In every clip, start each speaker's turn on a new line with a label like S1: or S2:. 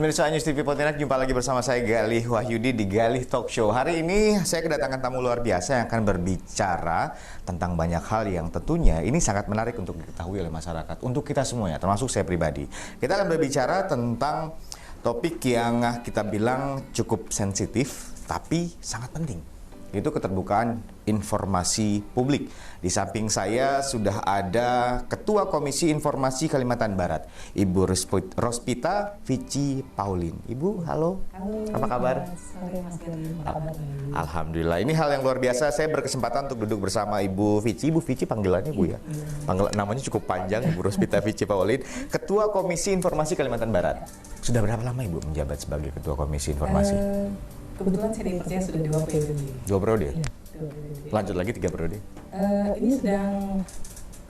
S1: Pemirsa News TV Pontianak, jumpa lagi bersama saya Galih Wahyudi di Galih Talk Show. Hari ini saya kedatangan tamu luar biasa yang akan berbicara tentang banyak hal yang tentunya ini sangat menarik untuk diketahui oleh masyarakat, untuk kita semuanya, termasuk saya pribadi. Kita akan berbicara tentang topik yang kita bilang cukup sensitif, tapi sangat penting. Itu keterbukaan informasi publik. Di samping saya sudah ada Ketua Komisi Informasi Kalimantan Barat, Ibu Rospita Vici Paulin. Ibu, halo.
S2: Halo.
S1: Apa kabar?
S2: Sore Mas Galih.
S1: Alhamdulillah. Ini hal yang luar biasa. Saya berkesempatan untuk duduk bersama Ibu Vici. Ibu Vici panggilannya Bu ya. Namanya cukup panjang, Ibu Rospita Vici Paulin, Ketua Komisi Informasi Kalimantan Barat. Sudah berapa lama Ibu menjabat sebagai Ketua Komisi Informasi?
S2: Kebetulan saya dipercaya sudah 2 periode.
S1: 2 periode?
S2: Ya, 2 periode.
S1: Lanjut lagi 3 periode?
S2: Ini sedang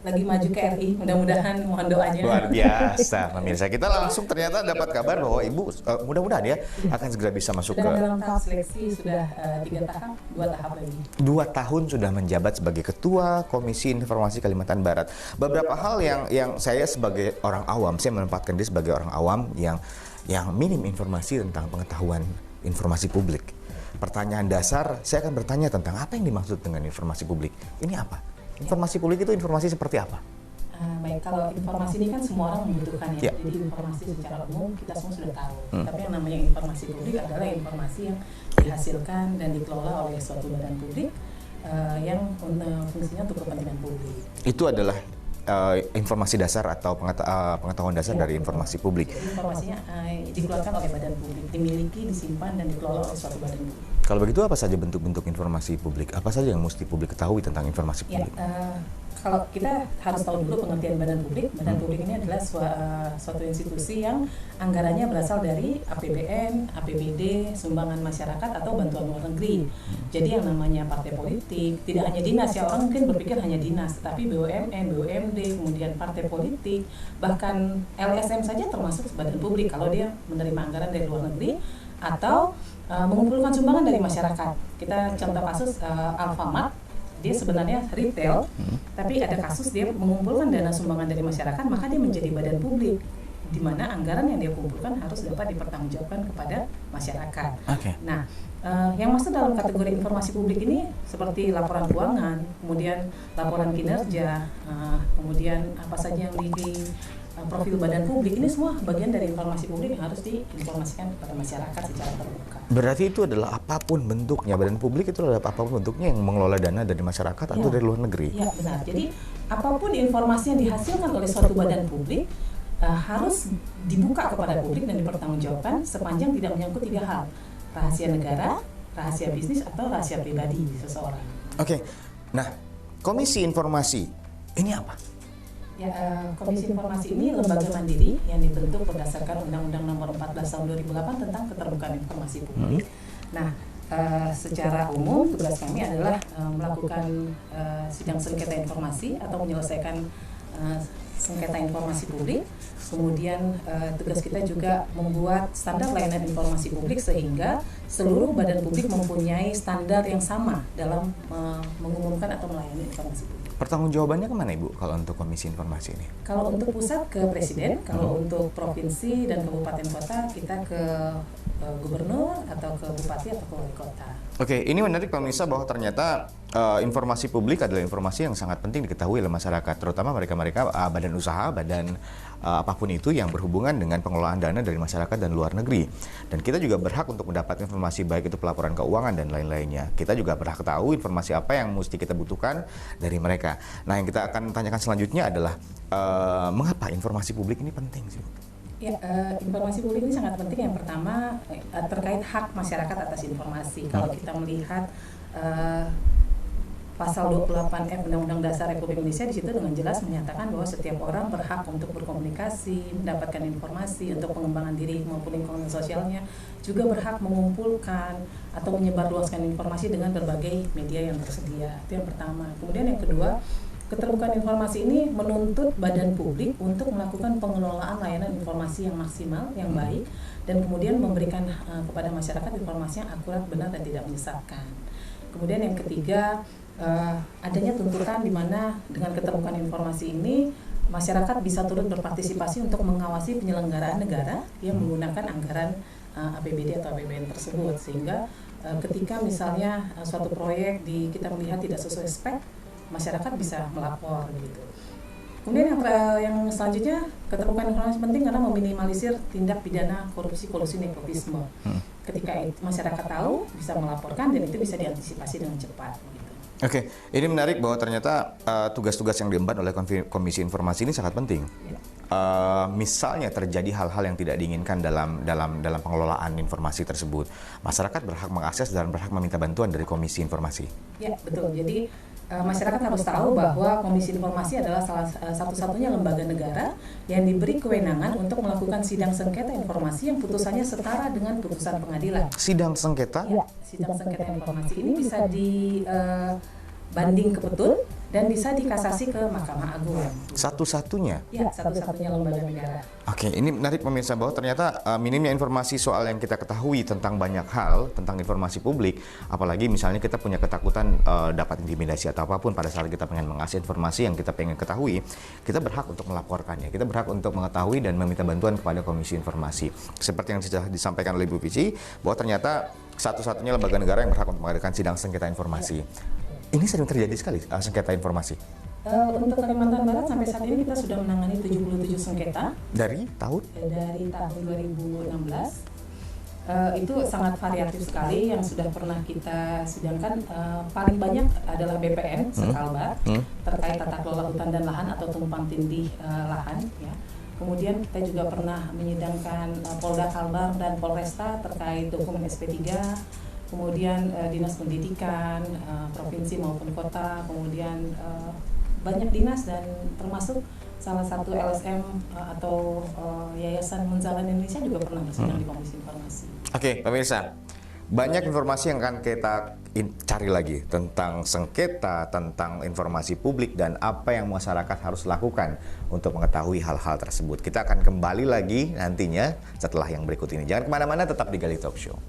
S2: lagi maju ke RI, mudah-mudahan mohon doanya.
S1: Luar biasa, pemirsa. Kita langsung ternyata dapat kabar bahwa Ibu mudah-mudahan ya akan segera bisa masuk ke...
S2: Dalam tahap seleksi sudah 3 tahap, 2 tahap lagi.
S1: 2 tahun sudah menjabat sebagai Ketua Komisi Informasi Kalimantan Barat. Beberapa hal yang saya sebagai orang awam, saya menempatkan diri sebagai orang awam yang minim informasi tentang pengetahuan informasi publik. Pertanyaan dasar, saya akan bertanya tentang apa yang dimaksud dengan informasi publik. Ini apa? Informasi publik itu informasi seperti apa?
S2: Baik, kalau informasi ini kan semua orang membutuhkan ya.
S1: Ya.
S2: Jadi informasi secara umum kita semua sudah tahu. Tapi yang namanya informasi publik adalah informasi yang dihasilkan dan dikelola oleh suatu badan publik yang fungsinya untuk kepentingan publik.
S1: Itu adalah informasi dasar atau pengetahuan dasar dari informasi publik.
S2: Jadi informasinya dikeluarkan oleh badan publik, dimiliki, disimpan, dan dikelola oleh suatu badan publik.
S1: Kalau begitu apa saja bentuk-bentuk informasi publik? Apa saja yang mesti publik ketahui tentang informasi
S2: Ya,
S1: publik?
S2: kalau kita harus tahu dulu pengertian badan publik. Badan publik ini adalah suatu institusi yang anggarannya berasal dari APBN, APBD, sumbangan masyarakat atau bantuan luar negeri. Jadi yang namanya partai politik, tidak hanya dinas ya, orang mungkin berpikir hanya dinas, tapi BUMN, BUMD, kemudian partai politik, bahkan LSM saja termasuk badan publik kalau dia menerima anggaran dari luar negeri atau mengumpulkan sumbangan dari masyarakat. Kita contoh kasus Alfamart, dia sebenarnya retail, tapi ada kasus dia mengumpulkan dana sumbangan dari masyarakat, maka dia menjadi badan publik, di mana anggaran yang dia kumpulkan harus dapat dipertanggungjawabkan kepada masyarakat.
S1: Oke.
S2: Nah, yang masuk dalam kategori informasi publik ini seperti laporan keuangan, kemudian laporan kinerja, kemudian apa saja yang di profil badan publik, ini semua bagian dari informasi publik yang harus diinformasikan kepada masyarakat secara terbuka.
S1: Berarti itu adalah apapun bentuknya, badan publik itu adalah apapun bentuknya yang mengelola dana dari masyarakat atau dari luar negeri.
S2: Ya, benar. Jadi apapun informasi yang dihasilkan oleh suatu badan publik harus dibuka kepada publik dan dipertanggungjawabkan sepanjang tidak menyangkut 3 hal: rahasia negara, rahasia bisnis, atau rahasia pribadi seseorang.
S1: Oke. Nah, Komisi Informasi ini apa?
S2: Ya, Komisi Informasi ini lembaga mandiri yang dibentuk berdasarkan Undang-Undang Nomor 14 Tahun 2008 tentang keterbukaan informasi publik. Nah, secara umum tugas kami adalah melakukan sidang sengketa informasi atau menyelesaikan sengketa informasi publik. Kemudian tugas kita juga membuat standar layanan informasi publik sehingga seluruh badan publik mempunyai standar yang sama dalam mengumumkan atau melayani informasi publik.
S1: Pertanggungjawabannya kemana Ibu kalau untuk Komisi Informasi ini?
S2: Kalau untuk pusat ke Presiden, kalau untuk provinsi dan kabupaten kota kita ke gubernur atau ke bupati atau ke wali kota.
S1: Oke, ini menarik pemirsa bahwa ternyata informasi publik adalah informasi yang sangat penting diketahui oleh masyarakat, terutama mereka-mereka badan usaha, badan apapun itu yang berhubungan dengan pengelolaan dana dari masyarakat dan luar negeri. Dan kita juga berhak untuk mendapat informasi baik itu pelaporan keuangan dan lain-lainnya. Kita juga berhak tahu informasi apa yang mesti kita butuhkan dari mereka. Nah, yang kita akan tanyakan selanjutnya adalah mengapa informasi publik ini penting sih?
S2: Ya, informasi publik ini sangat penting. Yang pertama terkait hak masyarakat atas informasi. Kalau kita melihat Pasal 28F Undang-Undang Dasar Republik Indonesia, di situ dengan jelas menyatakan bahwa setiap orang berhak untuk berkomunikasi, mendapatkan informasi untuk pengembangan diri maupun lingkungan sosialnya, juga berhak mengumpulkan atau menyebarluaskan informasi dengan berbagai media yang tersedia. Itu yang pertama. Kemudian yang kedua, keterbukaan informasi ini menuntut badan publik untuk melakukan pengelolaan layanan informasi yang maksimal, yang baik, dan kemudian memberikan kepada masyarakat informasi yang akurat, benar, dan tidak menyesatkan. Kemudian yang ketiga, adanya tuntutan di mana dengan keterbukaan informasi ini masyarakat bisa turut berpartisipasi untuk mengawasi penyelenggaraan negara yang menggunakan anggaran APBD atau APBN tersebut, sehingga ketika misalnya suatu proyek kita melihat tidak sesuai spek, masyarakat bisa melapor gitu. Kemudian yang selanjutnya, keterbukaan informasi penting karena meminimalisir tindak pidana korupsi, kolusi, nepotisme. Ketika masyarakat tahu, bisa melaporkan dan itu bisa diantisipasi dengan cepat. Gitu.
S1: Oke, ini menarik bahwa ternyata tugas-tugas yang diemban oleh Komisi Informasi ini sangat penting. Ya. Misalnya terjadi hal-hal yang tidak diinginkan dalam pengelolaan informasi tersebut, masyarakat berhak mengakses dan berhak meminta bantuan dari Komisi Informasi.
S2: Ya, betul. Jadi masyarakat harus tahu bahwa Komisi Informasi adalah salah satu-satunya lembaga negara yang diberi kewenangan untuk melakukan sidang sengketa informasi yang putusannya setara dengan putusan pengadilan.
S1: Sidang sengketa?
S2: Ya, sidang sengketa informasi ini bisa dibanding ke petun dan bisa dikasasi ke Mahkamah Agung.
S1: Satu-satunya?
S2: Ya, satu-satunya lembaga negara.
S1: Oke, ini menarik pemirsa bahwa ternyata minimnya informasi soal yang kita ketahui tentang banyak hal, tentang informasi publik, apalagi misalnya kita punya ketakutan dapat intimidasi atau apapun pada saat kita pengen mengakses informasi yang kita pengen ketahui, kita berhak untuk melaporkannya, kita berhak untuk mengetahui dan meminta bantuan kepada Komisi Informasi. Seperti yang sudah disampaikan oleh Bu Vici, bahwa ternyata satu-satunya lembaga negara yang berhak untuk mengadakan sidang sengketa informasi. Ini sering terjadi sekali, sengketa informasi.
S2: Untuk Kalimantan Barat sampai saat ini kita sudah menangani 77 sengketa.
S1: Dari tahun?
S2: Dari tahun 2016. Itu sangat variatif sekali yang sudah pernah kita sidangkan. Paling banyak adalah BPN Sekalbar terkait tata kelola hutan dan lahan atau tumpang tindih lahan. Ya. Kemudian kita juga pernah menyidangkan Polda Kalbar dan Polresta terkait dokumen SP3. Kemudian dinas pendidikan, provinsi maupun kota, kemudian banyak dinas dan termasuk salah satu LSM atau Yayasan Munzalan Indonesia juga pernah bersidang di Komisi Informasi.
S1: Oke, pemirsa, banyak informasi yang akan kita cari lagi tentang sengketa, tentang informasi publik dan apa yang masyarakat harus lakukan untuk mengetahui hal-hal tersebut. Kita akan kembali lagi nantinya setelah yang berikut ini. Jangan kemana-mana, tetap di Gali Talk Show.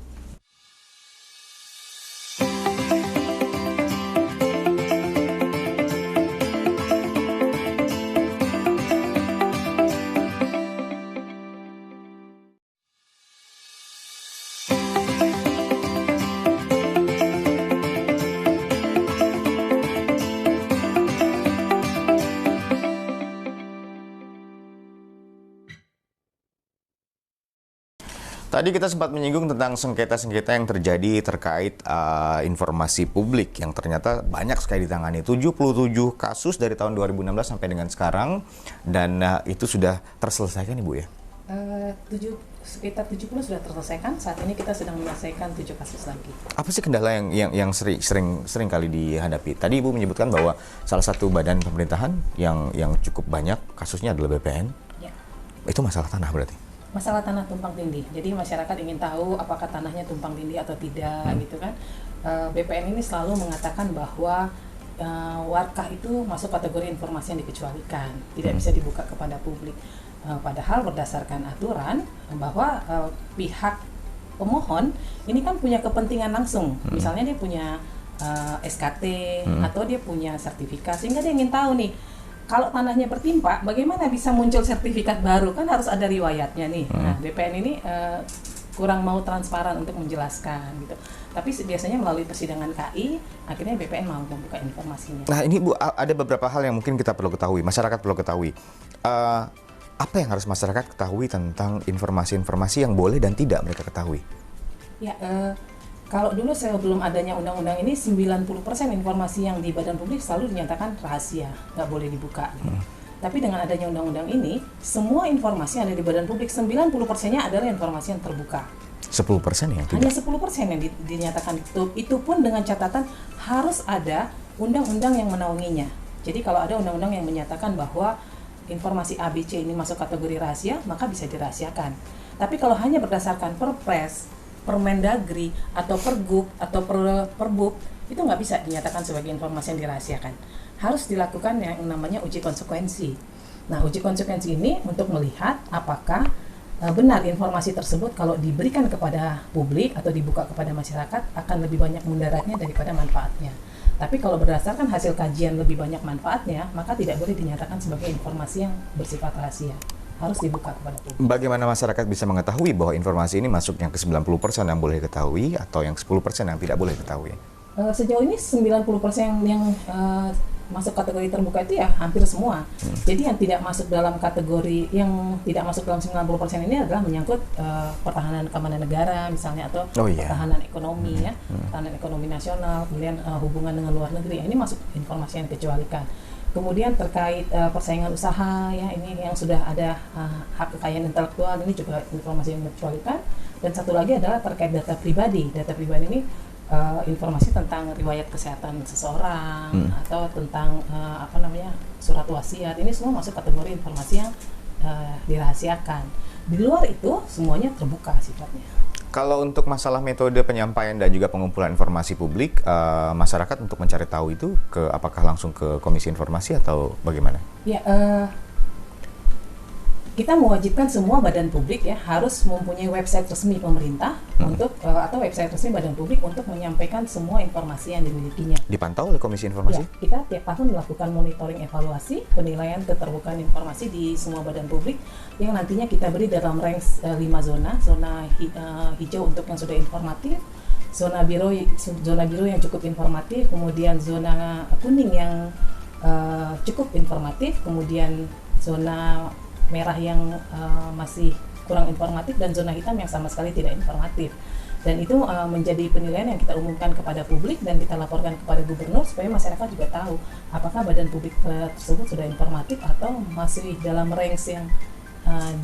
S1: Tadi kita sempat menyinggung tentang sengketa-sengketa yang terjadi terkait informasi publik yang ternyata banyak sekali ditangani. 77 kasus dari tahun 2016 sampai dengan sekarang, dan itu sudah terselesaikan Ibu ya?
S2: Sekitar 70 sudah terselesaikan, saat ini kita sedang menyelesaikan 7 kasus lagi.
S1: Apa sih kendala yang sering kali dihadapi? Tadi Ibu menyebutkan bahwa salah satu badan pemerintahan yang cukup banyak kasusnya adalah BPN.
S2: Ya.
S1: Itu masalah tanah berarti?
S2: Masalah tanah tumpang tindih. Jadi masyarakat ingin tahu apakah tanahnya tumpang tindih atau tidak, gitu kan. BPN ini selalu mengatakan bahwa warkah itu masuk kategori informasi yang dikecualikan, tidak bisa dibuka kepada publik. Padahal berdasarkan aturan bahwa pihak pemohon ini kan punya kepentingan langsung. Misalnya dia punya SKT atau dia punya sertifikat, sehingga dia ingin tahu nih, kalau tanahnya bertimpa, bagaimana bisa muncul sertifikat baru? Kan harus ada riwayatnya nih. Nah, BPN ini kurang mau transparan untuk menjelaskan gitu. Tapi biasanya melalui persidangan KI, akhirnya BPN mau membuka informasinya.
S1: Nah ini Bu, ada beberapa hal yang mungkin kita perlu ketahui, masyarakat perlu ketahui. Apa yang harus masyarakat ketahui tentang informasi-informasi yang boleh dan tidak mereka ketahui? Ya,
S2: kalau dulu sebelum adanya undang-undang ini 90% informasi yang di badan publik selalu dinyatakan rahasia, nggak boleh dibuka. Gitu. Tapi dengan adanya undang-undang ini, semua informasi yang ada di badan publik 90%-nya adalah informasi yang terbuka.
S1: 10% yang tidak?
S2: Hanya 10% yang dinyatakan itu pun dengan catatan harus ada undang-undang yang menaunginya. Jadi kalau ada undang-undang yang menyatakan bahwa informasi ABC ini masuk kategori rahasia, maka bisa dirahasiakan. Tapi kalau hanya berdasarkan Perpres, Permendagri atau Pergub atau Perbub, itu nggak bisa dinyatakan sebagai informasi yang dirahasiakan. Harus dilakukan yang namanya uji konsekuensi. Nah, uji konsekuensi ini untuk melihat apakah benar informasi tersebut kalau diberikan kepada publik atau dibuka kepada masyarakat akan lebih banyak mudaratnya daripada manfaatnya. Tapi kalau berdasarkan hasil kajian lebih banyak manfaatnya, maka tidak boleh dinyatakan sebagai informasi yang bersifat rahasia. Harus dibuka kepada publik.
S1: Bagaimana masyarakat bisa mengetahui bahwa informasi ini masuk yang ke 90% yang boleh diketahui atau yang 10% yang tidak boleh diketahui?
S2: Sejauh ini 90% yang masuk kategori terbuka itu ya hampir semua. Jadi yang tidak masuk dalam kategori, yang tidak masuk dalam 90% ini adalah menyangkut pertahanan keamanan negara misalnya, atau pertahanan ekonomi ya, pertahanan ekonomi nasional, kemudian hubungan dengan luar negeri. Ini masuk informasi yang dikecualikan. Kemudian terkait persaingan usaha ya, ini yang sudah ada hak kekayaan intelektual, ini juga informasi yang dikecualikan. Dan satu lagi adalah terkait data pribadi. Data pribadi ini informasi tentang riwayat kesehatan seseorang atau tentang surat wasiat. Ini semua masuk kategori informasi yang dirahasiakan. Di luar itu semuanya terbuka sifatnya.
S1: Kalau untuk masalah metode penyampaian dan juga pengumpulan informasi publik, masyarakat untuk mencari tahu itu apakah langsung ke Komisi Informasi atau bagaimana?
S2: Ya, kita mewajibkan semua badan publik ya harus mempunyai website resmi pemerintah untuk atau website resmi badan publik untuk menyampaikan semua informasi yang dimilikinya.
S1: Dipantau oleh Komisi Informasi?
S2: Ya, kita tiap tahun melakukan monitoring evaluasi penilaian keterbukaan informasi di semua badan publik yang nantinya kita beri dalam range 5 zona hijau untuk yang sudah informatif, zona biru yang cukup informatif, kemudian zona kuning yang cukup informatif, kemudian zona merah yang masih kurang informatif, dan zona hitam yang sama sekali tidak informatif. Dan itu menjadi penilaian yang kita umumkan kepada publik dan kita laporkan kepada gubernur supaya masyarakat juga tahu apakah badan publik tersebut sudah informatif atau masih dalam range yang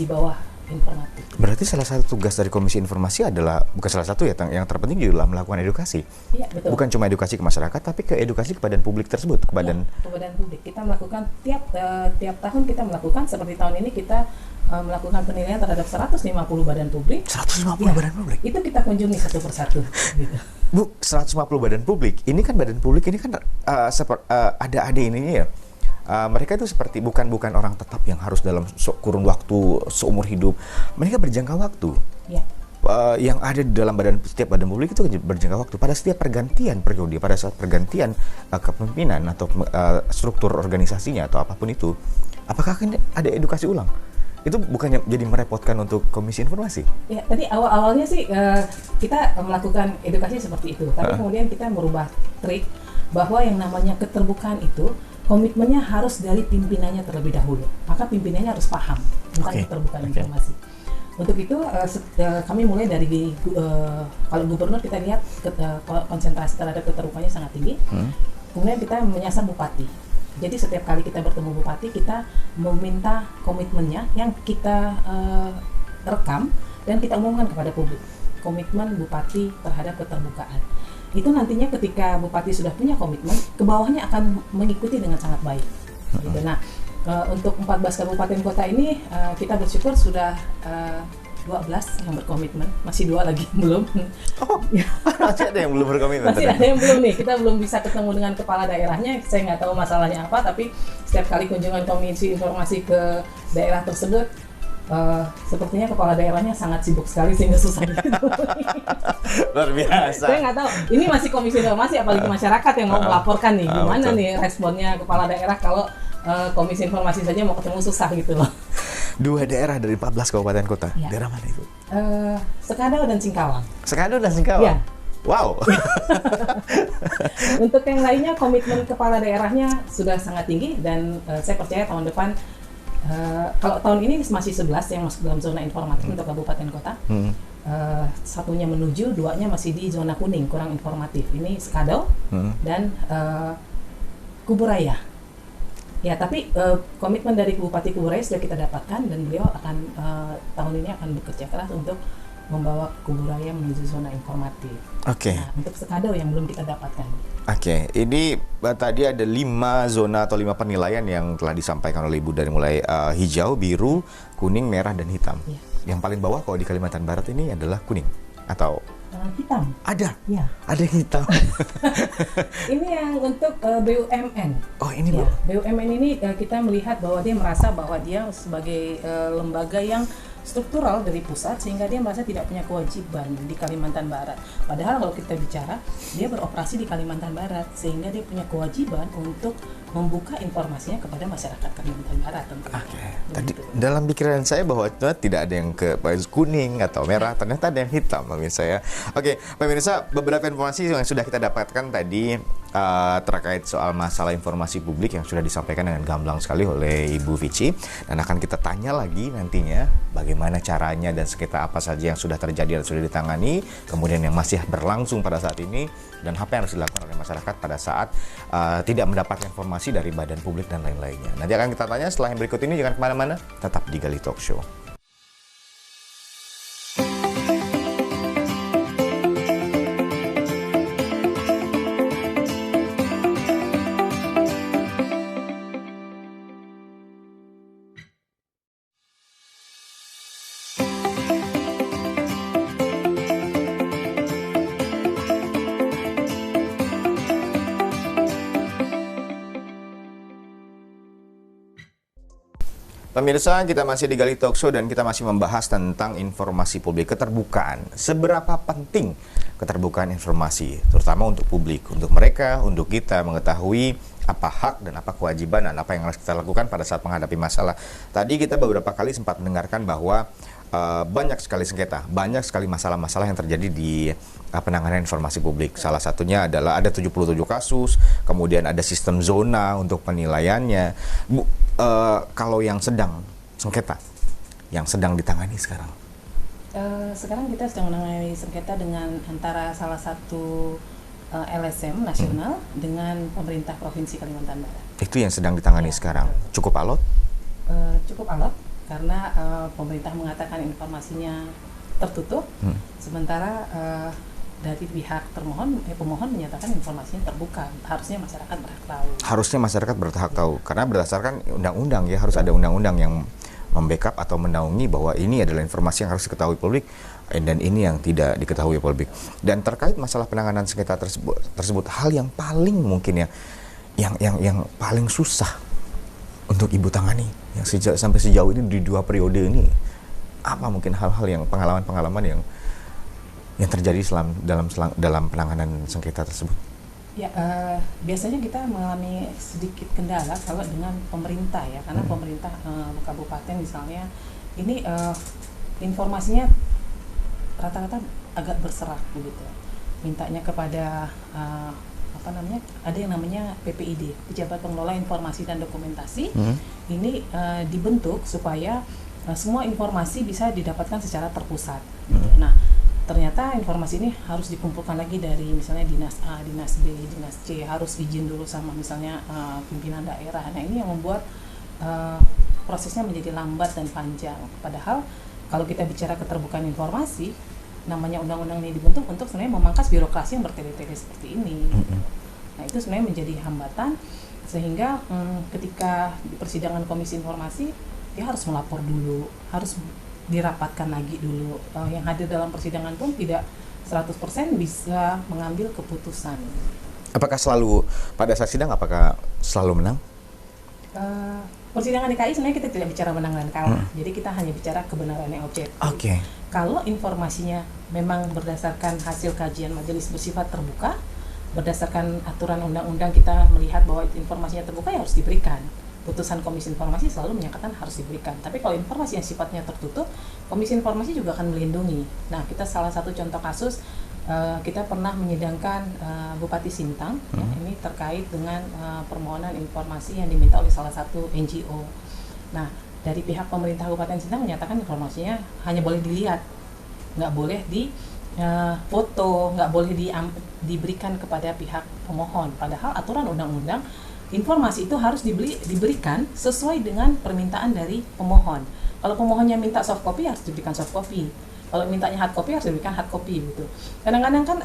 S2: di bawah informatif.
S1: Berarti salah satu tugas dari Komisi Informasi adalah, bukan salah satu ya, yang terpenting juga melakukan edukasi.
S2: Iya, betul.
S1: Bukan cuma edukasi ke masyarakat, tapi ke edukasi ke badan publik tersebut, ke badan
S2: publik. Kita melakukan tiap tahun kita melakukan, seperti tahun ini kita melakukan penilaian terhadap 150 badan publik.
S1: 150 badan publik?
S2: Itu kita kunjungi satu persatu. Gitu.
S1: Bu, 150 badan publik. Ini kan badan publik, ini kan ada ininya ya. Mereka itu seperti bukan orang tetap yang harus dalam kurun waktu seumur hidup. Mereka berjangka waktu.
S2: Ya.
S1: Yang ada di dalam setiap badan publik itu berjangka waktu. Pada setiap pergantian periode, pada saat pergantian kepemimpinan atau struktur organisasinya atau apapun itu, apakah akan ada edukasi ulang? Itu bukannya jadi merepotkan untuk Komisi Informasi? Ya,
S2: tadi awalnya sih kita melakukan edukasi seperti itu, tapi kemudian kita merubah trik bahwa yang namanya keterbukaan itu komitmennya harus dari pimpinannya terlebih dahulu. Maka pimpinannya harus paham tentang keterbukaan informasi. Untuk itu kami mulai dari kalau gubernur kita lihat konsentrasi terhadap keterbukaannya sangat tinggi. Kemudian kita menyasar bupati. Jadi setiap kali kita bertemu bupati, kita meminta komitmennya yang kita rekam dan kita umumkan kepada publik. Komitmen bupati terhadap keterbukaan. Itu nantinya ketika bupati sudah punya komitmen, ke bawahnya akan mengikuti dengan sangat baik. Gitu. Nah, untuk 14 kabupaten kota ini kita bersyukur sudah 12 yang berkomitmen, masih 2 lagi belum.
S1: Oh, masih ada yang belum berkomitmen?
S2: Masih ada yang belum nih, kita belum bisa ketemu dengan kepala daerahnya, saya nggak tahu masalahnya apa, tapi setiap kali kunjungan Komisi Informasi ke daerah tersebut, sepertinya kepala daerahnya sangat sibuk sekali sehingga susah ditemui.
S1: Luar biasa.
S2: Saya nggak tahu, ini masih Komisi Informasi, apalagi masyarakat yang mau melaporkan nih, gimana nih responnya kepala daerah kalau Komisi Informasi saja mau ketemu susah gitu loh.
S1: 2 daerah dari 14 kabupaten kota.
S2: Ya.
S1: Daerah mana itu?
S2: Sekadau dan Singkawang.
S1: Sekadau dan Singkawang?
S2: Ya.
S1: Wow.
S2: Untuk yang lainnya komitmen kepala daerahnya sudah sangat tinggi dan saya percaya tahun depan, kalau tahun ini masih 11 yang masuk dalam zona informatif untuk kabupaten kota. Satunya menuju, 2-nya masih di zona kuning, kurang informatif. Ini Sekadau dan Kuburaya. Ya, tapi komitmen dari Bupati Kuburaya sudah kita dapatkan dan beliau akan tahun ini akan bekerja keras untuk membawa Kuburaya menuju zona informatif.
S1: Oke.
S2: Nah, untuk Sekadau yang belum kita dapatkan.
S1: Oke, ini tadi ada 5 zona atau 5 penilaian yang telah disampaikan oleh Ibu dari mulai hijau, biru, kuning, merah, dan hitam. Ya. Yang paling bawah kalau di Kalimantan Barat ini adalah kuning atau
S2: hitam.
S1: Ada?
S2: Ya.
S1: Ada yang hitam.
S2: Ini yang untuk BUMN.
S1: Oh, ini
S2: ya, BUMN ini kita melihat bahwa dia merasa bahwa dia sebagai lembaga yang struktural dari pusat sehingga dia merasa tidak punya kewajiban di Kalimantan Barat. Padahal kalau kita bicara, dia beroperasi di Kalimantan Barat sehingga dia punya kewajiban untuk membuka informasinya kepada masyarakat Kalimantan Barat tentunya.
S1: Oke. Tadi dalam pikiran saya bahwa tidak ada yang ke kuning atau merah, ternyata ada yang hitam pemirsa ya. Oke, pemirsa, beberapa informasi yang sudah kita dapatkan tadi terkait soal masalah informasi publik yang sudah disampaikan dengan gamblang sekali oleh Ibu Vici, dan akan kita tanya lagi nantinya bagaimana caranya dan sekitar apa saja yang sudah terjadi dan sudah ditangani, kemudian yang masih berlangsung pada saat ini, dan apa yang harus dilakukan oleh masyarakat pada saat tidak mendapatkan informasi dari badan publik dan lain-lainnya. Nanti akan kita tanya setelah yang berikut ini. Jangan kemana-mana, tetap di Gali Talk Show. Pemirsa, kita masih di Gali Talk Show dan kita masih membahas tentang informasi publik, keterbukaan. Seberapa penting keterbukaan informasi, terutama untuk publik, untuk mereka, untuk kita mengetahui apa hak dan apa kewajiban dan apa yang harus kita lakukan pada saat menghadapi masalah. Tadi kita beberapa kali sempat mendengarkan bahwa banyak sekali sengketa, banyak sekali masalah-masalah yang terjadi di penanganan informasi publik. Salah satunya adalah ada 77 kasus, kemudian ada sistem zona untuk penilaiannya. Kalau yang sedang sengketa, yang sedang ditangani sekarang?
S2: Sekarang kita sedang menangani sengketa dengan antara salah satu LSM nasional dengan pemerintah Provinsi Kalimantan Barat. Itu
S1: yang sedang ditangani sekarang. Cukup alot?
S2: Cukup alot, karena pemerintah mengatakan informasinya tertutup, sementara dari pihak pemohon menyatakan informasinya terbuka. Harusnya masyarakat berhak tahu. Harusnya masyarakat berhak tahu,
S1: karena berdasarkan undang-undang ya, harus ada undang-undang yang membackup atau menaungi bahwa ini adalah informasi yang harus diketahui publik dan ini yang tidak diketahui publik. Dan terkait masalah penanganan sengketa tersebut, hal yang paling mungkin yang paling susah untuk Ibu tangani yang sampai sejauh ini di 2 periode ini, apa mungkin hal-hal yang pengalaman-pengalaman yang terjadi dalam penanganan sengketa tersebut?
S2: Ya, biasanya kita mengalami sedikit kendala kalau dengan pemerintah ya, karena pemerintah kabupaten misalnya ini informasinya rata-rata agak berserak begitu, mintanya kepada ada yang namanya PPID, Pejabat Pengelola Informasi dan Dokumentasi. Ini dibentuk supaya semua informasi bisa didapatkan secara terpusat. Nah, ternyata informasi ini harus dikumpulkan lagi dari misalnya Dinas A, Dinas B, Dinas C, harus izin dulu sama misalnya pimpinan daerah. Nah, ini yang membuat prosesnya menjadi lambat dan panjang. Padahal kalau kita bicara keterbukaan informasi, namanya undang-undang ini dibentuk untuk sebenarnya memangkas birokrasi yang bertele-tele seperti ini. Nah, itu sebenarnya menjadi hambatan sehingga ketika di persidangan Komisi Informasi dia harus melapor dulu, harus dirapatkan lagi dulu. Yang hadir dalam persidangan pun tidak 100% bisa mengambil keputusan.
S1: Apakah selalu pada saat sidang selalu menang?
S2: Persidangan DKI sebenarnya kita tidak bicara menang dan kalah. Jadi kita hanya bicara kebenaran yang objektif. Kalau informasinya memang berdasarkan hasil kajian majelis bersifat terbuka, berdasarkan aturan undang-undang kita melihat bahwa informasinya terbuka, ya harus diberikan. Putusan Komisi Informasi selalu menyatakan harus diberikan. Tapi kalau informasi yang sifatnya tertutup, Komisi Informasi juga akan melindungi. Nah, kita salah satu contoh kasus, kita pernah menyidangkan Bupati Sintang, ya, ini terkait dengan permohonan informasi yang diminta oleh salah satu NGO. Nah, dari pihak pemerintah Kabupaten Sintang menyatakan informasinya hanya boleh dilihat, nggak boleh di foto, nggak boleh diberikan kepada pihak pemohon. Padahal aturan undang-undang, informasi itu harus diberikan sesuai dengan permintaan dari pemohon. Kalau pemohonnya minta soft copy, harus diberikan soft copy. Kalau mintanya hard copy, harus diberikan hard copy gitu. Kadang-kadang kan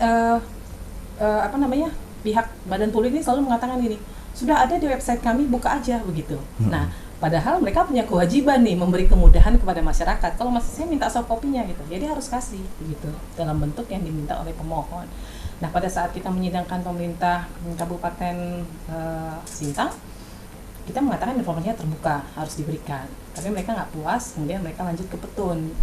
S2: pihak badan publik ini selalu mengatakan gini, sudah ada di website kami, buka aja begitu. Nah, padahal mereka punya kewajiban nih memberi kemudahan kepada masyarakat. Kalau saya minta soft copy-nya gitu, jadi harus kasih begitu dalam bentuk yang diminta oleh pemohon. Nah, pada saat kita menyidangkan pemerintah Kabupaten Sintang, kita mengatakan informasinya terbuka, harus diberikan. Tapi mereka nggak puas, kemudian mereka lanjut ke petun.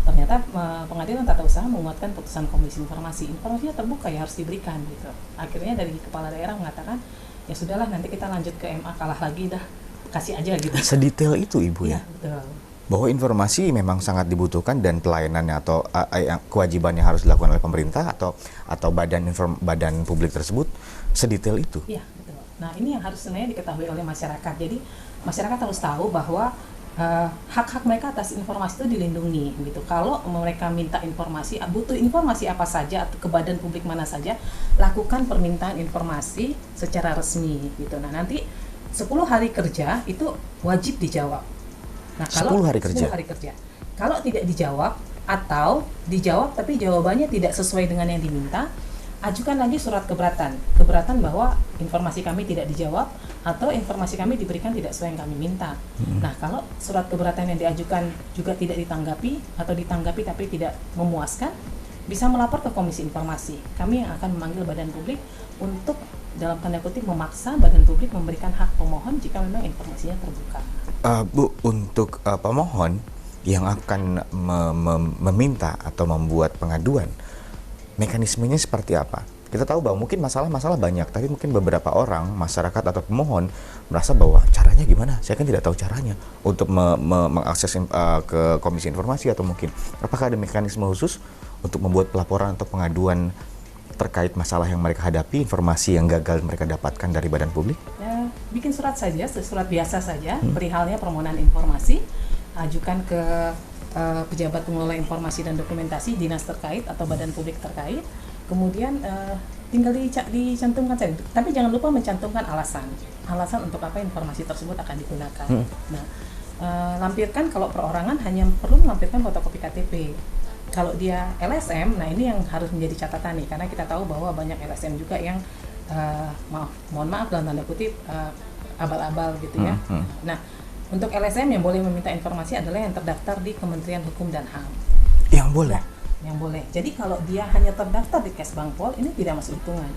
S2: Ternyata pengadilan tata usaha menguatkan putusan komisi informasinya terbuka ya harus diberikan gitu. Akhirnya dari kepala daerah mengatakan ya sudahlah nanti kita lanjut ke MA, kalah lagi dah, kasih aja gitu.
S1: Sedetail itu Ibu ya?
S2: Betul.
S1: Bahwa informasi memang sangat dibutuhkan dan pelayanannya atau kewajibannya harus dilakukan oleh pemerintah atau badan publik tersebut sedetail itu.
S2: Iya, betul. Nah, ini yang harus sebenarnya diketahui oleh masyarakat. Jadi, masyarakat harus tahu bahwa hak-hak mereka atas informasi itu dilindungi gitu. Kalau mereka minta informasi, butuh informasi apa saja atau ke badan publik mana saja, lakukan permintaan informasi secara resmi gitu. Nah, nanti 10 hari kerja itu wajib dijawab. Nah, kalau
S1: 10 hari kerja.
S2: 10 hari kerja. Kalau tidak dijawab atau dijawab tapi jawabannya tidak sesuai dengan yang diminta, ajukan lagi surat keberatan bahwa informasi kami tidak dijawab atau informasi kami diberikan tidak sesuai yang kami minta. Nah, kalau surat keberatan yang diajukan juga tidak ditanggapi atau ditanggapi tapi tidak memuaskan, bisa melapor ke Komisi Informasi. Kami yang akan memanggil badan publik untuk dalam tanda kutip memaksa badan publik memberikan hak pemohon jika memang informasinya terbuka.
S1: Bu, untuk pemohon yang akan meminta atau membuat pengaduan, mekanismenya seperti apa? Kita tahu bahwa mungkin masalah-masalah banyak, tapi mungkin beberapa orang, masyarakat atau pemohon merasa bahwa caranya gimana? Saya kan tidak tahu caranya untuk mengakses ke Komisi Informasi atau mungkin apakah ada mekanisme khusus untuk membuat pelaporan atau pengaduan terkait masalah yang mereka hadapi, informasi yang gagal mereka dapatkan dari badan publik?
S2: Ya, bikin surat saja, surat biasa saja, perihalnya permohonan informasi, ajukan ke pejabat pengelola informasi dan dokumentasi dinas terkait atau badan publik terkait, kemudian tinggal dicantumkan saja, tapi jangan lupa mencantumkan alasan untuk apa informasi tersebut akan digunakan. Nah, lampirkan kalau perorangan hanya perlu melampirkan fotokopi KTP. Kalau dia LSM, nah ini yang harus menjadi catatan nih, karena kita tahu bahwa banyak LSM juga yang mohon maaf dalam tanda kutip abal-abal gitu ya. Nah, untuk LSM yang boleh meminta informasi adalah yang terdaftar di Kementerian Hukum dan HAM.
S1: Yang boleh?
S2: Yang boleh. Jadi kalau dia hanya terdaftar di Kesbangpol, ini tidak masuk hitungan.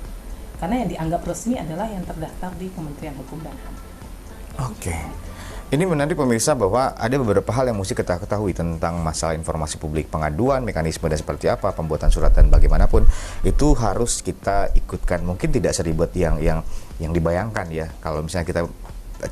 S2: Karena yang dianggap resmi adalah yang terdaftar di Kementerian Hukum dan HAM.
S1: Oke. Ini menarik pemirsa bahwa ada beberapa hal yang mesti kita ketahui tentang masalah informasi publik, pengaduan, mekanisme dan seperti apa, pembuatan surat dan bagaimanapun itu harus kita ikutkan. Mungkin tidak seribet yang dibayangkan ya. Kalau misalnya kita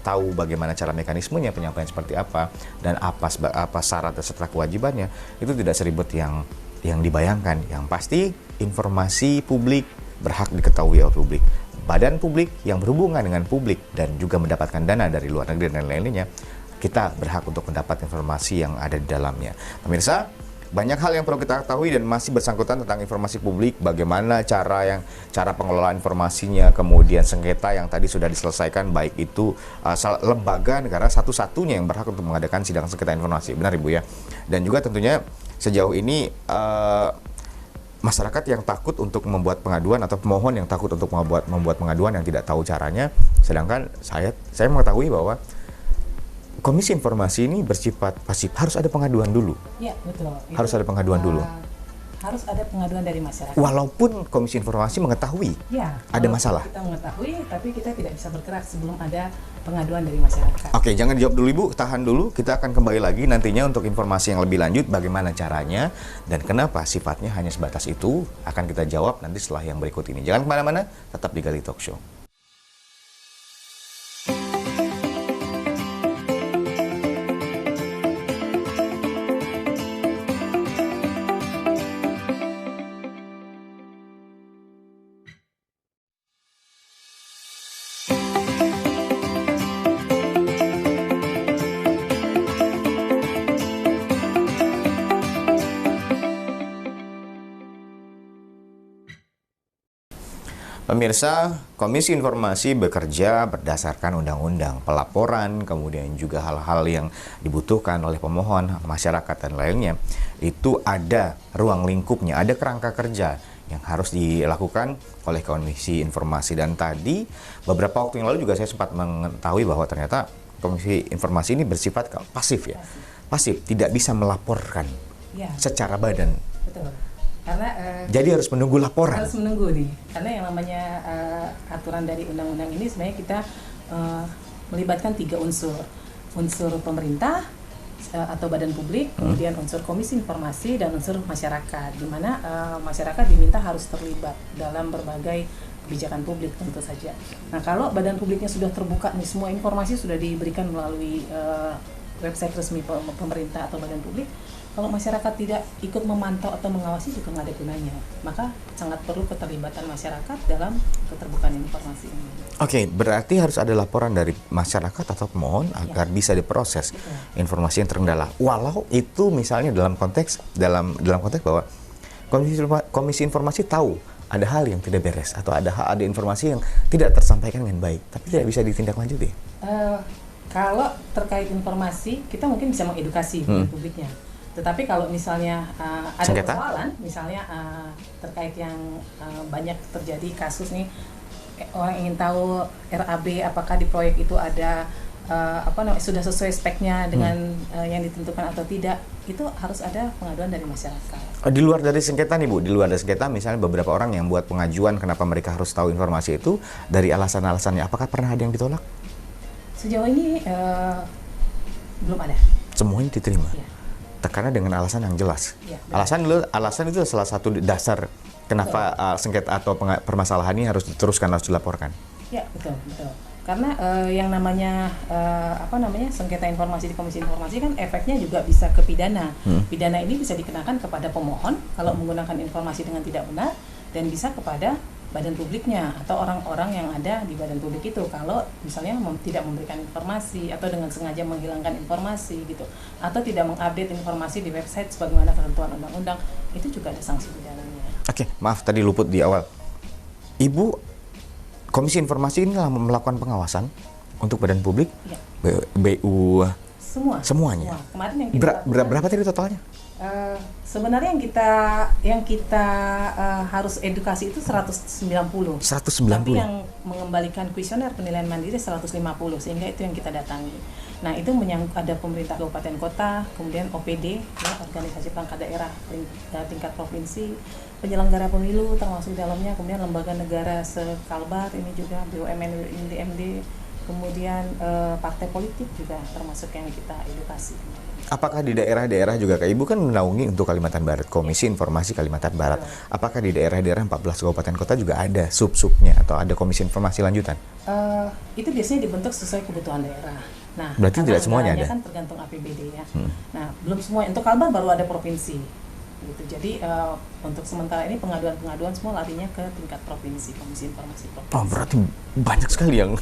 S1: tahu bagaimana cara mekanismenya, penyampaian seperti apa dan apa syarat serta kewajibannya, itu tidak seribet yang dibayangkan. Yang pasti informasi publik berhak diketahui oleh publik. Badan publik yang berhubungan dengan publik dan juga mendapatkan dana dari luar negeri dan lain-lainnya, kita berhak untuk mendapat informasi yang ada di dalamnya. Pemirsa, banyak hal yang perlu kita ketahui dan masih bersangkutan tentang informasi publik, bagaimana cara pengelolaan informasinya, kemudian sengketa yang tadi sudah diselesaikan, baik itu lembaga negara satu-satunya yang berhak untuk mengadakan sidang sengketa informasi. Benar Ibu ya? Dan juga tentunya sejauh ini masyarakat yang takut untuk membuat pengaduan atau pemohon yang takut untuk membuat pengaduan yang tidak tahu caranya, sedangkan saya mengetahui bahwa Komisi Informasi ini bersifat pasif, harus ada pengaduan dulu.
S2: Iya, betul.
S1: Harus ada pengaduan dulu.
S2: Harus ada pengaduan dari masyarakat.
S1: Walaupun Komisi Informasi mengetahui ada masalah.
S2: Kita mengetahui, tapi kita tidak bisa bergerak sebelum ada pengaduan dari masyarakat.
S1: Oke, jangan dijawab dulu Ibu, tahan dulu. Kita akan kembali lagi nantinya untuk informasi yang lebih lanjut, bagaimana caranya dan kenapa sifatnya hanya sebatas itu, akan kita jawab nanti setelah yang berikut ini. Jangan kemana-mana, tetap di Gali Talk Show. Pemirsa, Komisi Informasi bekerja berdasarkan undang-undang, pelaporan, kemudian juga hal-hal yang dibutuhkan oleh pemohon, masyarakat, dan lainnya. Itu ada ruang lingkupnya, ada kerangka kerja yang harus dilakukan oleh Komisi Informasi. Dan tadi, beberapa waktu yang lalu juga saya sempat mengetahui bahwa ternyata Komisi Informasi ini bersifat pasif ya. Pasif, tidak bisa melaporkan secara badan.
S2: Betul. Karena
S1: jadi harus menunggu laporan.
S2: Harus menunggu nih, karena yang namanya aturan dari undang-undang ini sebenarnya kita melibatkan 3 unsur pemerintah, atau badan publik, kemudian unsur komisi informasi dan unsur masyarakat, di mana masyarakat diminta harus terlibat dalam berbagai kebijakan publik tentu saja. Nah, kalau badan publiknya sudah terbuka nih, semua informasi sudah diberikan melalui website resmi pemerintah atau badan publik, kalau masyarakat tidak ikut memantau atau mengawasi juga nggak ada gunanya. Maka sangat perlu keterlibatan masyarakat dalam keterbukaan informasi ini.
S1: Oke, berarti harus ada laporan dari masyarakat atau pemohon agar bisa diproses informasi yang terkendala. Walau itu misalnya dalam konteks bahwa komisi informasi tahu ada hal yang tidak beres atau ada informasi yang tidak tersampaikan dengan baik, tapi tidak bisa ditindaklanjuti.
S2: Kalau terkait informasi, kita mungkin bisa mengedukasi publiknya. Tetapi kalau misalnya ada
S1: sengketa?
S2: persoalan, misalnya terkait yang banyak terjadi kasus nih, orang ingin tahu RAB apakah di proyek itu ada sudah sesuai speknya dengan yang ditentukan atau tidak, itu harus ada pengaduan dari masyarakat.
S1: Di luar dari sengketa nih Bu, di luar dari sengketa misalnya beberapa orang yang buat pengajuan kenapa mereka harus tahu informasi itu dari alasan-alasannya, apakah pernah ada yang ditolak?
S2: Sejauh ini belum ada.
S1: Semuanya diterima?
S2: Ya.
S1: Karena dengan alasan yang jelas.
S2: Ya,
S1: alasan itu salah satu dasar kenapa sengketa atau permasalahan ini harus diteruskan, harus dilaporkan.
S2: Ya, betul. Karena yang namanya sengketa informasi di Komisi Informasi kan efeknya juga bisa ke pidana. Pidana ini bisa dikenakan kepada pemohon kalau menggunakan informasi dengan tidak benar, dan bisa kepada badan publiknya atau orang-orang yang ada di badan publik itu kalau misalnya tidak memberikan informasi atau dengan sengaja menghilangkan informasi gitu, atau tidak mengupdate informasi di website sebagaimana ketentuan undang-undang, itu juga ada sanksi pidananya.
S1: Oke, maaf tadi luput di awal. Ibu, Komisi Informasi ini melakukan pengawasan untuk badan publik, ya. BU, semuanya.
S2: Kemarin yang kita
S1: berapa tadi totalnya?
S2: Sebenarnya yang kita harus edukasi itu 190. Tapi yang mengembalikan kuesioner penilaian mandiri 150, sehingga itu yang kita datangi. Nah, itu ada pemerintah kabupaten kota, kemudian OPD, ya, organisasi perangkat daerah tingkat provinsi, penyelenggara pemilu termasuk dalamnya, kemudian lembaga negara sekalbar, ini juga BUMN, DMD, kemudian partai politik juga termasuk yang kita edukasi.
S1: Apakah di daerah-daerah juga, Kak Ibu kan menaungi untuk Kalimantan Barat, Komisi Informasi Kalimantan Barat. Apakah di daerah-daerah 14 kabupaten kota juga ada sub-subnya atau ada Komisi Informasi lanjutan?
S2: Itu biasanya dibentuk sesuai kebutuhan daerah. Nah,
S1: berarti tidak semuanya ada?
S2: Kan tergantung APBD ya. Nah, belum semua. Untuk Kalbar baru ada provinsi. Gitu. Jadi untuk sementara ini pengaduan semua larinya ke tingkat provinsi, Komisi Informasi Provinsi.
S1: Oh, berarti banyak sekali yang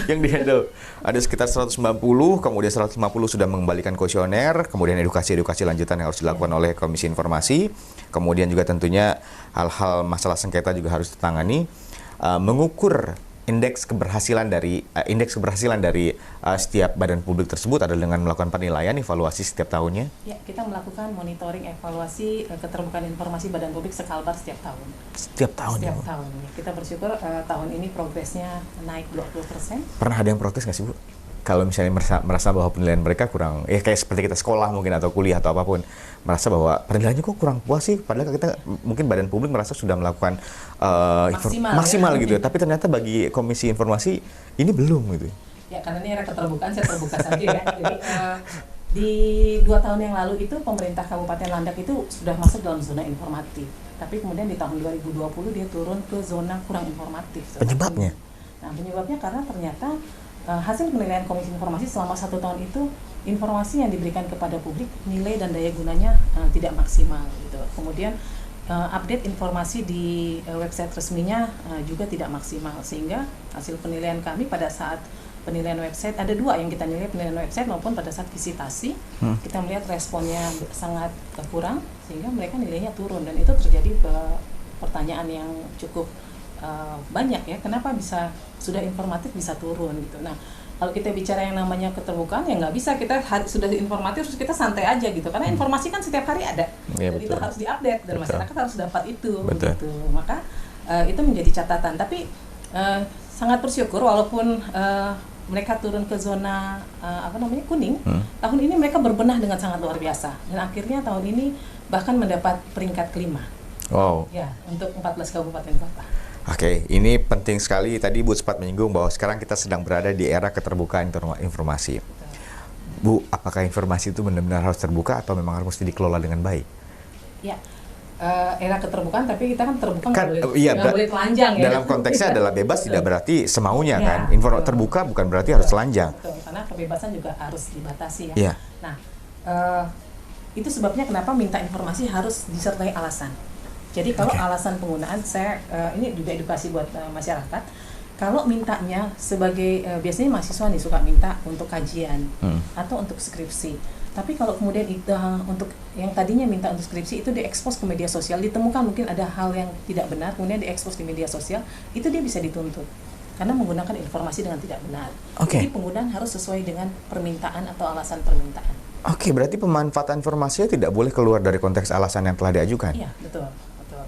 S1: yang dihandle. Ada sekitar 190, kemudian 150 sudah mengembalikan kuesioner, kemudian edukasi lanjutan yang harus dilakukan oleh Komisi Informasi, kemudian juga tentunya hal-hal masalah sengketa juga harus ditangani, mengukur indeks keberhasilan dari setiap badan publik tersebut adalah dengan melakukan penilaian, evaluasi setiap tahunnya.
S2: Ya, kita melakukan monitoring evaluasi keterbukaan informasi badan publik sekalbar setiap tahun.
S1: Setiap tahun.
S2: Kita bersyukur tahun ini progresnya naik 20%.
S1: Pernah ada yang protes nggak sih, Bu? Kalau misalnya merasa bahwa penilaian mereka kurang, kayak seperti kita sekolah mungkin atau kuliah atau apapun, merasa bahwa penilaiannya kok kurang puas sih, padahal kita mungkin badan publik merasa sudah melakukan maksimal gitu, tapi ternyata bagi Komisi Informasi ini belum gitu.
S2: Ya, karena ini era keterbukaan, saya terbuka saja ya. Jadi di 2 tahun yang lalu itu pemerintah Kabupaten Landak itu sudah masuk dalam zona informatif, tapi kemudian di tahun 2020 dia turun ke zona kurang informatif.
S1: Penyebabnya?
S2: Nah, penyebabnya karena ternyata hasil penilaian Komisi Informasi selama 1 tahun itu informasi yang diberikan kepada publik nilai dan daya gunanya tidak maksimal gitu. Kemudian update informasi di website resminya juga tidak maksimal, sehingga hasil penilaian kami pada saat penilaian website ada 2 yang kita nilai, penilaian website maupun pada saat visitasi kita melihat responnya sangat kurang, sehingga mereka nilainya turun, dan itu terjadi pertanyaan yang cukup banyak ya, kenapa bisa sudah informatif bisa turun gitu. Nah, kalau kita bicara yang namanya keterbukaan ya nggak bisa kita sudah informatif terus kita santai aja gitu, karena informasi kan setiap hari ada,
S1: ya,
S2: dan itu harus diupdate dan masyarakat harus dapat itu. Gitu. Maka itu menjadi catatan, tapi sangat bersyukur walaupun mereka turun ke zona kuning, tahun ini mereka berbenah dengan sangat luar biasa, dan akhirnya tahun ini bahkan mendapat peringkat kelima.
S1: Wow.
S2: Ya, untuk 14 kabupaten kota.
S1: Oke, ini penting sekali. Tadi Bu sempat menyinggung bahwa sekarang kita sedang berada di era keterbukaan informasi. Bu, apakah informasi itu benar-benar harus terbuka atau memang harus dikelola dengan baik?
S2: Ya, era keterbukaan, tapi kita kan terbuka
S1: Kan,
S2: nggak boleh,
S1: iya,
S2: nggak boleh telanjang ya.
S1: dalam konteksnya adalah bebas, tidak berarti semaunya
S2: Ya,
S1: kan.
S2: betul.
S1: Terbuka bukan berarti harus telanjang.
S2: Betul, karena kebebasan juga harus dibatasi ya.
S1: Iya.
S2: Nah, itu sebabnya kenapa minta informasi harus disertai alasan. Jadi kalau alasan penggunaan, saya ini juga edukasi buat masyarakat. Kalau mintanya sebagai biasanya mahasiswa nih suka minta untuk kajian atau untuk skripsi. Tapi kalau kemudian itu untuk yang tadinya minta untuk skripsi itu diekspos ke media sosial, ditemukan mungkin ada hal yang tidak benar, kemudian diekspos di media sosial, itu dia bisa dituntut karena menggunakan informasi dengan tidak benar.
S1: Oke.
S2: Jadi penggunaan harus sesuai dengan permintaan atau alasan permintaan.
S1: Oke, berarti pemanfaatan informasinya tidak boleh keluar dari konteks alasan yang telah diajukan.
S2: Iya, betul.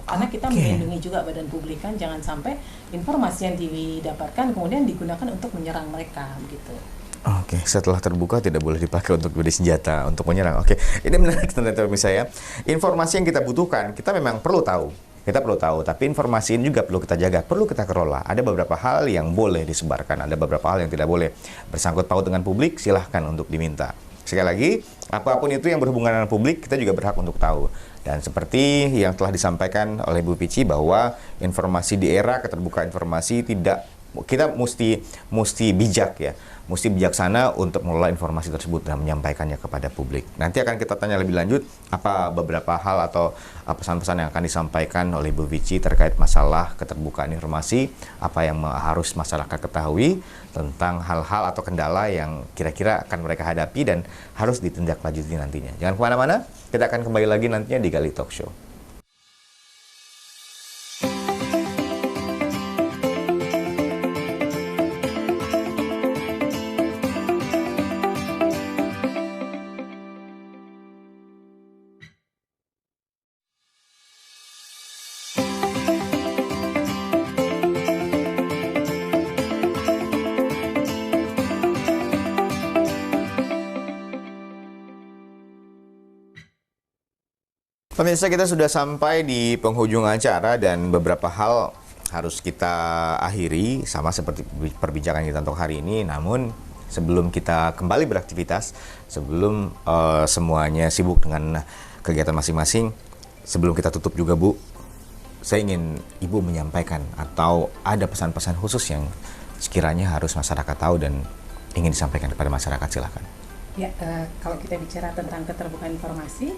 S2: Karena kita melindungi juga badan publik kan, jangan sampai informasi yang didapatkan kemudian digunakan untuk menyerang mereka begitu.
S1: Oke, setelah terbuka tidak boleh dipakai untuk beli senjata, untuk menyerang. Oke, ini menarik teman-teman saya. Informasi yang kita butuhkan, kita memang perlu tahu. Kita perlu tahu, tapi informasi ini juga perlu kita jaga, perlu kita kelola. Ada beberapa hal yang boleh disebarkan, ada beberapa hal yang tidak boleh. Bersangkut paut dengan publik, silahkan untuk diminta. Sekali lagi, apapun itu yang berhubungan dengan publik, kita juga berhak untuk tahu. Dan seperti yang telah disampaikan oleh Bu Pici bahwa informasi di era keterbukaan informasi kita mesti bijak ya, mesti bijaksana untuk mengelola informasi tersebut dan menyampaikannya kepada publik. Nanti akan kita tanya lebih lanjut apa beberapa hal atau pesan-pesan yang akan disampaikan oleh Bu Pici terkait masalah keterbukaan informasi, apa yang harus masyarakat ketahui tentang hal-hal atau kendala yang kira-kira akan mereka hadapi dan harus ditindaklanjuti nantinya. Jangan kemana-mana, kita akan kembali lagi nantinya di Galih Talk Show. Pemirsa, kita sudah sampai di penghujung acara dan beberapa hal harus kita akhiri sama seperti perbincangan kita untuk hari ini. Namun sebelum kita kembali beraktivitas, sebelum semuanya sibuk dengan kegiatan masing-masing, sebelum kita tutup juga Bu, saya ingin Ibu menyampaikan atau ada pesan-pesan khusus yang sekiranya harus masyarakat tahu dan ingin disampaikan kepada masyarakat, silakan.
S2: Ya, kalau kita bicara tentang keterbukaan informasi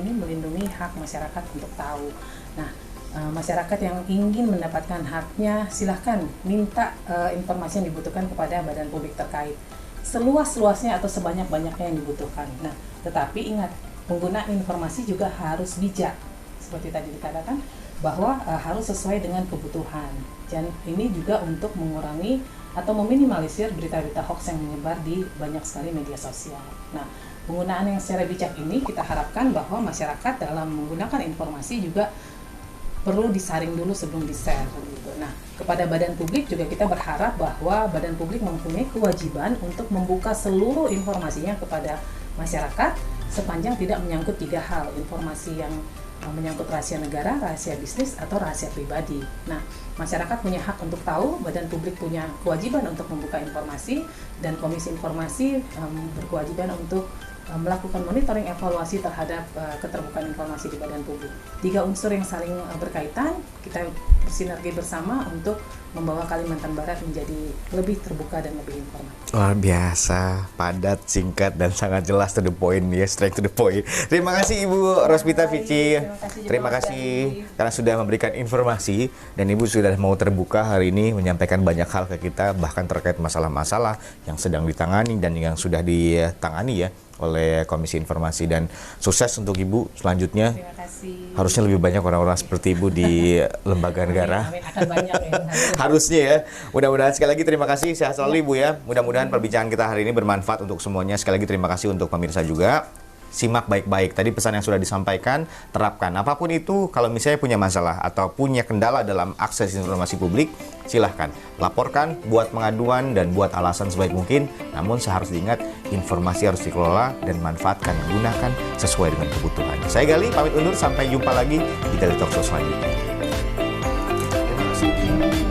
S2: ini melindungi hak masyarakat untuk tahu. Nah, masyarakat yang ingin mendapatkan haknya, silahkan minta informasi yang dibutuhkan kepada badan publik terkait. Seluas-luasnya atau sebanyak-banyaknya yang dibutuhkan. Nah, tetapi ingat, penggunaan informasi juga harus bijak. Seperti tadi dikatakan, bahwa harus sesuai dengan kebutuhan. Dan ini juga untuk mengurangi atau meminimalisir berita-berita hoax yang menyebar di banyak sekali media sosial. Nah, penggunaan yang secara bijak ini kita harapkan bahwa masyarakat dalam menggunakan informasi juga perlu disaring dulu sebelum di-share gitu. Nah, kepada badan publik juga kita berharap bahwa badan publik mempunyai kewajiban untuk membuka seluruh informasinya kepada masyarakat sepanjang tidak menyangkut 3 hal, informasi yang menyangkut rahasia negara, rahasia bisnis, atau rahasia pribadi. Nah, masyarakat punya hak untuk tahu, badan publik punya kewajiban untuk membuka informasi, dan Komisi Informasi berkewajiban untuk melakukan monitoring evaluasi terhadap keterbukaan informasi di badan publik. 3 unsur yang saling berkaitan, kita bersinergi bersama untuk membawa Kalimantan Barat menjadi lebih terbuka dan lebih informatif.
S1: Luar biasa, padat, singkat, dan sangat jelas to the point ya, straight to the point. Terima kasih Ibu Rosmita Pici. Terima kasih karena sudah memberikan informasi dan Ibu sudah mau terbuka hari ini menyampaikan banyak hal ke kita, bahkan terkait masalah-masalah yang sedang ditangani dan yang sudah ditangani ya oleh Komisi Informasi, dan sukses untuk Ibu selanjutnya.
S2: Terima kasih.
S1: Harusnya lebih banyak orang-orang seperti Ibu di lembaga negara.
S2: Amin, akan banyak ya.
S1: Harusnya ya. Mudah-mudahan sekali lagi terima kasih, sehat selalu Ibu ya. Mudah-mudahan perbincangan kita hari ini bermanfaat untuk semuanya. Sekali lagi terima kasih untuk pemirsa juga. Simak baik-baik. Tadi pesan yang sudah disampaikan, terapkan. Apapun itu, kalau misalnya punya masalah atau punya kendala dalam akses informasi publik, silahkan laporkan, buat pengaduan, dan buat alasan sebaik mungkin. Namun seharusnya diingat, informasi harus dikelola dan manfaatkan, gunakan sesuai dengan kebutuhan. Saya Galih, pamit undur. Sampai jumpa lagi di Galih Talk Show selanjutnya. Terima kasih.